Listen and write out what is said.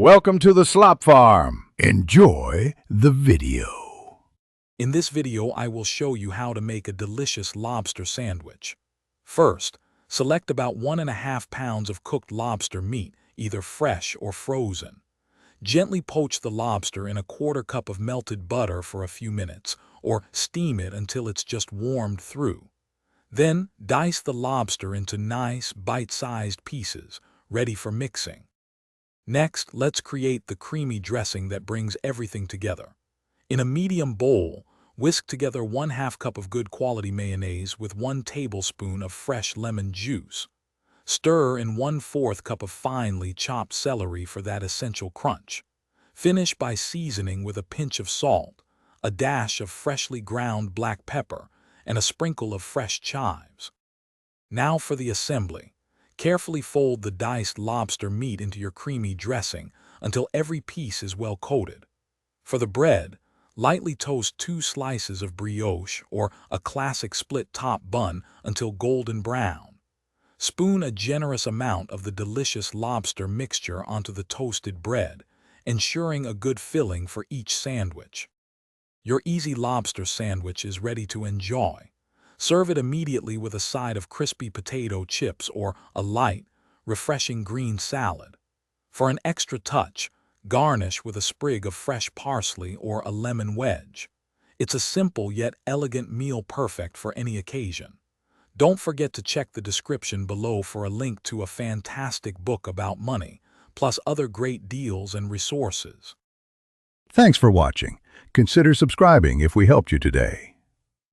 Welcome to the Slop Farm. Enjoy the video. In this video, I will show you how to make a delicious lobster sandwich. First, select about 1.5 pounds of cooked lobster meat, either fresh or frozen. Gently poach the lobster in a 1/4 cup of melted butter for a few minutes, or steam it until it's just warmed through. Then, dice the lobster into nice, bite-sized pieces, ready for mixing. Next, let's create the creamy dressing that brings everything together. In a medium bowl, whisk together 1/2 cup of good quality mayonnaise with 1 tablespoon of fresh lemon juice. Stir in 1/4 cup of finely chopped celery for that essential crunch. Finish by seasoning with a pinch of salt, a dash of freshly ground black pepper, and a sprinkle of fresh chives. Now for the assembly. Carefully fold the diced lobster meat into your creamy dressing until every piece is well coated. For the bread, lightly toast 2 slices of brioche or a classic split-top bun until golden brown. Spoon a generous amount of the delicious lobster mixture onto the toasted bread, ensuring a good filling for each sandwich. Your easy lobster sandwich is ready to enjoy. Serve it immediately with a side of crispy potato chips or a light, refreshing green salad. For an extra touch, garnish with a sprig of fresh parsley or a lemon wedge. It's a simple yet elegant meal perfect for any occasion. Don't forget to check the description below for a link to a fantastic book about money, plus other great deals and resources. Thanks for watching. Consider subscribing if we helped you today.